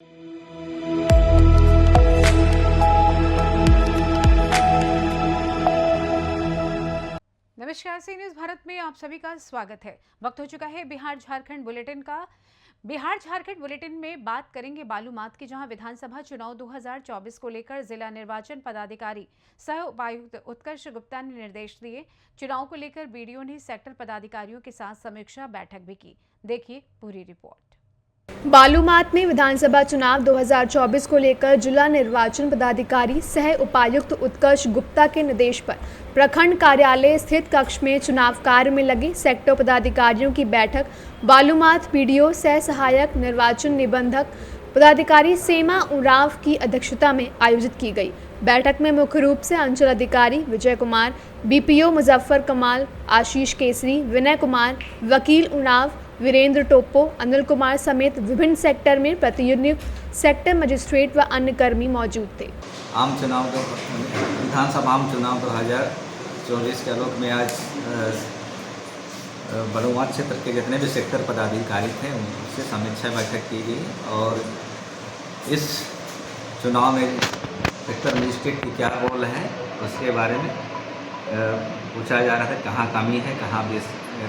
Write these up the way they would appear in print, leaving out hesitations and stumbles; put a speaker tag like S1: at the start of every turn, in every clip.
S1: नमस्कार, सी न्यूज़ भारत में आप सभी का स्वागत है। वक्त हो चुका है बिहार झारखंड बुलेटिन का। बिहार झारखंड बुलेटिन में बात करेंगे बालूमाथ की, जहां विधानसभा चुनाव 2024 को लेकर जिला निर्वाचन पदाधिकारी सह उपायुक्त उत्कर्ष गुप्ता ने निर्देश दिए। चुनाव को लेकर बीडीओ ने सेक्टर पदाधिकारियों के साथ समीक्षा बैठक भी की। देखिए पूरी रिपोर्ट।
S2: बालूमाथ में विधानसभा चुनाव 2024 को लेकर जिला निर्वाचन पदाधिकारी सह उपायुक्त उत्कर्ष गुप्ता के निर्देश पर प्रखंड कार्यालय स्थित कक्ष में चुनाव कार्य में लगे सेक्टर पदाधिकारियों की बैठक बालूमाथ बीडीओ सह सहायक निर्वाचन निबंधक पदाधिकारी सेमा उरांव की अध्यक्षता में आयोजित की गई। बैठक में मुख्य रूप से अंचल अधिकारी विजय कुमार, बीपीओ मुजफ्फर कमाल, आशीष केसरी, विनय कुमार, वकील उरांव, वीरेंद्र टोप्पो, अनिल कुमार समेत विभिन्न सेक्टर में प्रतिनियुक्त सेक्टर मजिस्ट्रेट व अन्य कर्मी मौजूद थे।
S3: विधानसभा आम चुनाव 2024 के आलोक में आज बालूमाथ क्षेत्र के जितने भी सेक्टर पदाधिकारी थे उनसे समीक्षा बैठक की गई और इस चुनाव में सेक्टर मजिस्ट्रेट की क्या रोल है उसके बारे में पूछा जा रहा था। कहाँ कमी है, कहाँ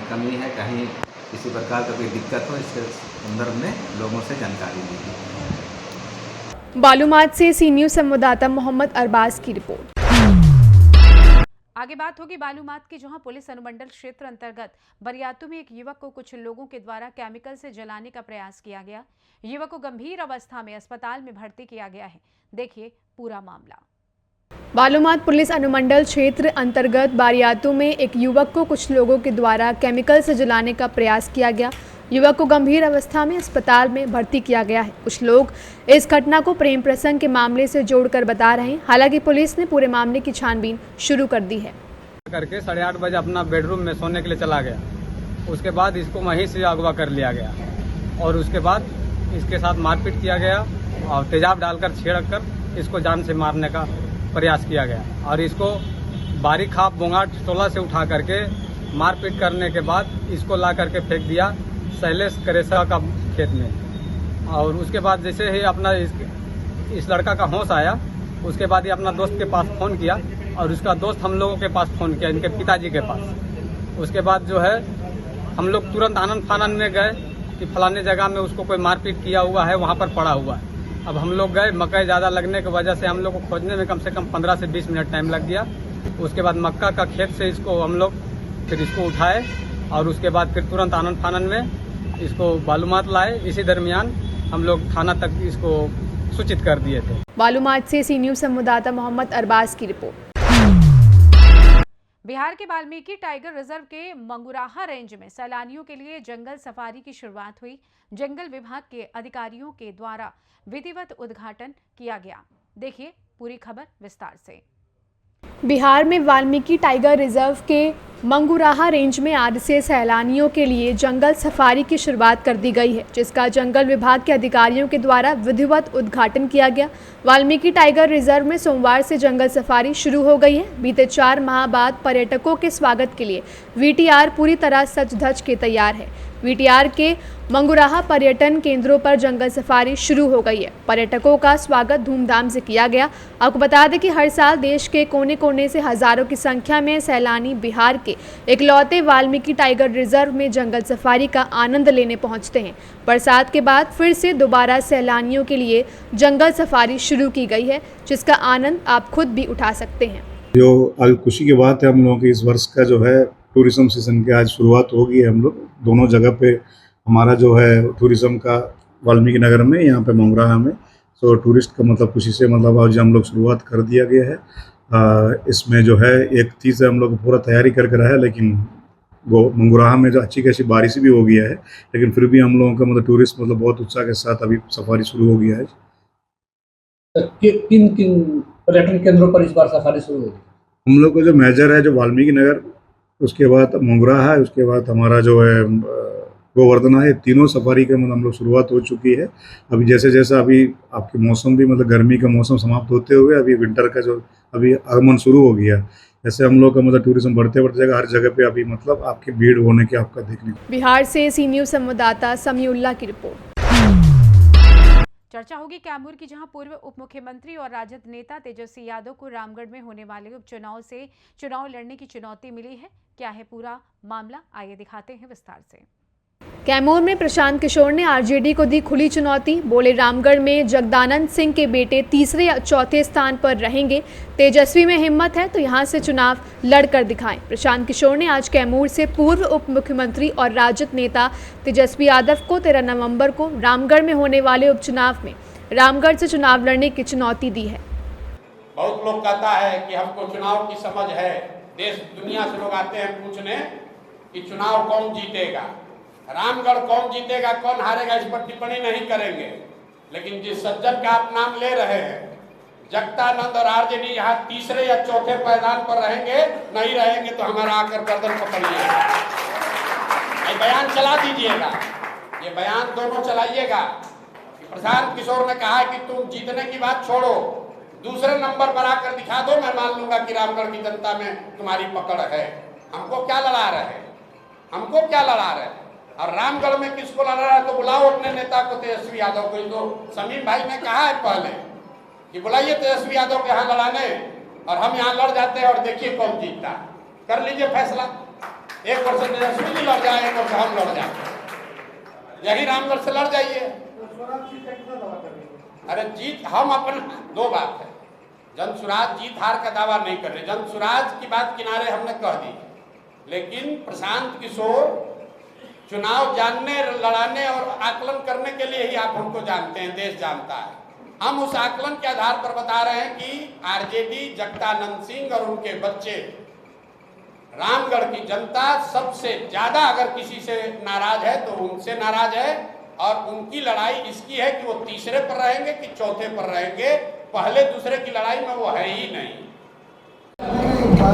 S3: कमी है, कहीं किसी प्रकार का कोई दिक्कत हो, इसके संदर्भ में लोगों से जानकारी दी गई।
S2: बालूमाथ से सी न्यूज़ संवाददाता मोहम्मद अरबाज की रिपोर्ट।
S1: आगे बात होगी बालूमाथ की, जहां पुलिस अनुमंडल क्षेत्र अंतर्गत बरियातू में एक युवक को कुछ लोगों के द्वारा केमिकल से जलाने का प्रयास किया गया। युवक को गंभीर अवस्था में अस्पताल में भर्ती किया गया है। देखिए पूरा मामला।
S2: बालूमाथ पुलिस अनुमंडल क्षेत्र अंतर्गत बारियातू में एक युवक को कुछ लोगों के द्वारा केमिकल से जलाने का प्रयास किया गया। युवक को गंभीर अवस्था में अस्पताल में भर्ती किया गया है। कुछ लोग इस घटना को प्रेम प्रसंग के मामले से जोड़कर बता रहे हैं। हालांकि पुलिस ने पूरे मामले की छानबीन शुरू कर दी है।
S4: करके 8:30 बजे अपना बेडरूम में सोने के लिए चला गया। उसके बाद इसको वहीं से अगवा कर लिया गया और उसके बाद इसके साथ मारपीट किया गया और तेजाब डालकर छेड़कर इसको जान से मारने का प्रयास किया गया और इसको बारीक खाप बोंगाट टोला से उठा करके मारपीट करने के बाद इसको ला करके फेंक दिया शैलेश करेसा का खेत में। और उसके बाद जैसे ही अपना इस लड़का का होश आया, उसके बाद ये अपना दोस्त के पास फ़ोन किया और उसका दोस्त हम लोगों के पास फ़ोन किया, इनके पिताजी के पास। उसके बाद जो है हम लोग तुरंत आनंद फानन में गए कि फलाने जगह में उसको कोई मारपीट किया हुआ है, वहाँ पर पड़ा हुआ है। अब हम लोग गए, मकई ज़्यादा लगने की वजह से हम लोग को खोजने में कम से कम 15 से 20 मिनट टाइम लग गया। उसके बाद मक्का का खेत से इसको हम लोग फिर इसको उठाए और उसके बाद फिर तुरंत आनंद फानन में इसको बालूमाथ लाए। इसी दरमियान हम लोग थाना तक इसको सूचित कर दिए थे।
S2: बालूमाथ से सी न्यूज़ संवाददाता मोहम्मद अरबाज की रिपोर्ट।
S1: बिहार के वाल्मीकि टाइगर रिजर्व के मंगुराहा रेंज में सैलानियों के लिए जंगल सफारी की शुरुआत हुई। जंगल विभाग के अधिकारियों के द्वारा विधिवत उद्घाटन किया गया। देखिए पूरी खबर विस्तार से।
S2: बिहार में वाल्मीकि टाइगर रिजर्व के मंगुराहा रेंज में आज से सैलानियों के लिए जंगल सफारी की शुरुआत कर दी गई है, जिसका जंगल विभाग के अधिकारियों के द्वारा विधिवत उद्घाटन किया गया। वाल्मीकि टाइगर रिजर्व में सोमवार से जंगल सफारी शुरू हो गई है। बीते 4 माह बाद पर्यटकों के स्वागत के लिए वीटीआर पूरी तरह सज धज के तैयार है। वीटीआर के मंगुराहा पर्यटन केंद्रों पर जंगल सफारी शुरू हो गई है। पर्यटकों का स्वागत धूमधाम से किया गया। आपको बता दें कि हर साल देश के कोने कोने से हजारों की संख्या में सैलानी बिहार के इकलौते वाल्मीकि टाइगर रिजर्व में जंगल सफारी का आनंद लेने पहुंचते हैं। बरसात के बाद फिर से दोबारा सैलानियों के लिए जंगल सफारी शुरू की गई है, जिसका आनंद आप खुद भी उठा सकते हैं।
S5: जो अभी खुशी की बात है, हम लोगों की इस वर्ष का जो है टूरिज्म सीजन की आज शुरुआत होगी। हम लोग दोनों जगह पे हमारा जो है टूरिज्म का वाल्मीकि नगर में, यहाँ पे मंगुराहा में, तो टूरिस्ट का मतलब खुशी से मतलब आज हम लोग शुरुआत कर दिया गया है। इसमें जो है एक चीज़ हम लोग पूरा तैयारी करके रहा है, लेकिन वो मंगुराहा में जो अच्छी खासी बारिश भी हो गया है, लेकिन फिर भी हम लोगों का मतलब टूरिस्ट मतलब बहुत उत्साह के साथ अभी सफारी शुरू हो गया है।
S6: किन किन पर्यटन केंद्रों पर इस बार सफारी शुरू होगी?
S5: हम लोग का जो मेजर है जो वाल्मीकि नगर, उसके बाद मंगुराहा है, उसके बाद हमारा जो है गोवर्धना है। तीनों सफारी का मतलब हम लोग शुरुआत हो चुकी है। अभी जैसे जैसे अभी आपकी मौसम भी मतलब गर्मी का मौसम समाप्त होते हुए अभी विंटर का जो अभी आगमन शुरू हो गया, जैसे हम लोग का मतलब टूरिज्म बढ़ते बढ़ते जाएगा। हर जगह पे अभी मतलब आपकी भीड़ होने की आपका देखने को।
S2: बिहार से सी न्यूज़ संवाददाता समीउल्लाह की रिपोर्ट।
S1: चर्चा होगी कैमूर की, जहां पूर्व उप मुख्यमंत्री और राजद नेता तेजस्वी यादव को रामगढ़ में होने वाले उपचुनाव से चुनाव लड़ने की चुनौती मिली है। क्या है पूरा मामला, आइए दिखाते हैं विस्तार से।
S2: कैमूर में प्रशांत किशोर ने आरजेडी को दी खुली चुनौती। बोले रामगढ़ में जगदानंद सिंह के बेटे तीसरे या चौथे स्थान पर रहेंगे। तेजस्वी में हिम्मत है तो यहां से चुनाव लड़कर दिखाएं। प्रशांत किशोर ने आज कैमूर से पूर्व उप मुख्यमंत्री और राजद नेता तेजस्वी यादव को 13 नवंबर को रामगढ़ में होने वाले उपचुनाव में रामगढ़ से चुनाव लड़ने की चुनौती दी है।
S7: बहुत लोग कहता है कि हमको चुनाव की समझ है, देश दुनिया से लोग आते हैं पूछने कि चुनाव कौन जीतेगा, रामगढ़ कौन जीतेगा, कौन हारेगा, इस पर टिप्पणी नहीं करेंगे। लेकिन जिस सज्जन का आप नाम ले रहे हैं, जगदानंद और आरजेडी यहाँ तीसरे या चौथे पायदान पर रहेंगे, नहीं रहेंगे तो हमारा आकर गर्दन पकड़िएगा, ये बयान चला दीजिएगा, ये बयान दोनों चलाइएगा। प्रशांत किशोर ने कहा कि तुम जीतने की बात छोड़ो, दूसरे नंबर पर आकर दिखा दो, मैं मान लूंगा कि रामगढ़ की जनता में तुम्हारी पकड़ है। हमको क्या लड़ा रहे, हमको क्या लड़ा रहे, और रामगढ़ में किसको लड़ा रहा है तो बुलाओ अपने नेता को, तेजस्वी यादव को। तो समीम भाई ने कहा है पहले कि बुलाइए तेजस्वी यादव के यहाँ लड़ाने, और हम यहाँ लड़ जाते हैं और देखिए कौन जीतता। कर लीजिए फैसला, एक वर्ष तेजस्वी जी लड़ जाए, एक वर्ष हम लड़ जाए, यही रामगढ़ से लड़ जाइए। अरे जीत हम अपन, दो बात है, जन सुराज जीत हार का दावा नहीं कर रहे, जन सुराज की बात किनारे हमने कह दी, लेकिन प्रशांत किशोर चुनाव जानने, लड़ाने और आकलन करने के लिए ही आप हमको जानते हैं, देश जानता है। हम उस आकलन के आधार पर बता रहे हैं कि आरजेडी, जगदानंद सिंह और उनके बच्चे, रामगढ़ की जनता सबसे ज्यादा अगर किसी से नाराज है तो उनसे नाराज है, और उनकी लड़ाई इसकी है कि वो तीसरे पर रहेंगे कि चौथे पर रहेंगे, पहले दूसरे की लड़ाई में वो है ही नहीं।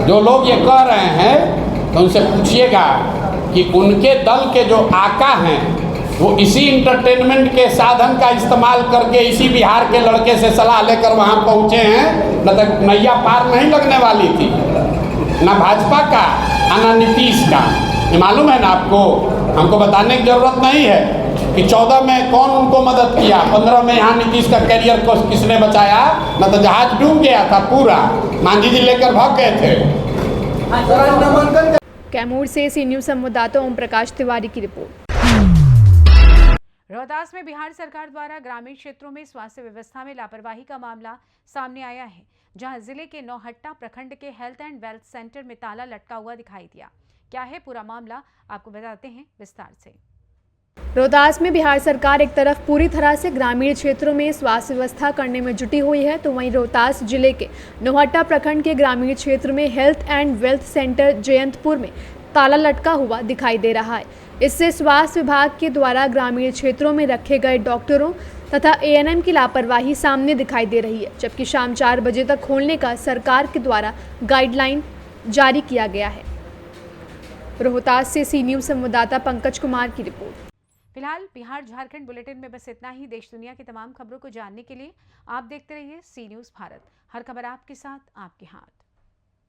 S7: जो लोग ये कह रहे हैं तो उनसे पूछिएगा कि उनके दल के जो आका हैं वो इसी इंटरटेनमेंट के साधन का इस्तेमाल करके इसी बिहार के लड़के से सलाह लेकर वहां पहुंचे हैं, न तो नैया पार नहीं लगने वाली थी, ना भाजपा का ना नीतीश का। ये मालूम है ना आपको, हमको बताने की जरूरत नहीं है कि 14 में कौन उनको मदद किया, 15 में यहाँ नीतीश का कैरियर को किसने बचाया, न तो जहाज डूब गया था पूरा, मांझी जी लेकर भाग गए थे।
S2: कैमूर से सी न्यूज़ संवाददाता ओम प्रकाश तिवारी की रिपोर्ट।
S1: रोहतास में बिहार सरकार द्वारा ग्रामीण क्षेत्रों में स्वास्थ्य व्यवस्था में लापरवाही का मामला सामने आया है, जहां जिले के नौहट्टा प्रखंड के हेल्थ एंड वेल्थ सेंटर में ताला लटका हुआ दिखाई दिया। क्या है पूरा मामला, आपको बताते हैं विस्तार से।
S2: रोहतास में बिहार सरकार एक तरफ पूरी तरह से ग्रामीण क्षेत्रों में स्वास्थ्य व्यवस्था करने में जुटी हुई है, तो वहीं रोहतास जिले के नौहट्टा प्रखंड के ग्रामीण क्षेत्र में health and wealth centre Jayantpur में ताला लटका हुआ दिखाई दे रहा है। इससे स्वास्थ्य विभाग के द्वारा ग्रामीण क्षेत्रों में रखे गए डॉक्टरों तथा एएनएम की लापरवाही सामने दिखाई दे रही है, जबकि शाम 4 बजे तक खोलने का सरकार के द्वारा गाइडलाइन जारी किया गया है। रोहतास से सी न्यूज़ संवाददाता पंकज कुमार की रिपोर्ट।
S1: फिलहाल बिहार झारखंड बुलेटिन में बस इतना ही। देश दुनिया की तमाम खबरों को जानने के लिए आप देखते रहिए सी न्यूज़ भारत। हर खबर आपके साथ, आपके हाथ।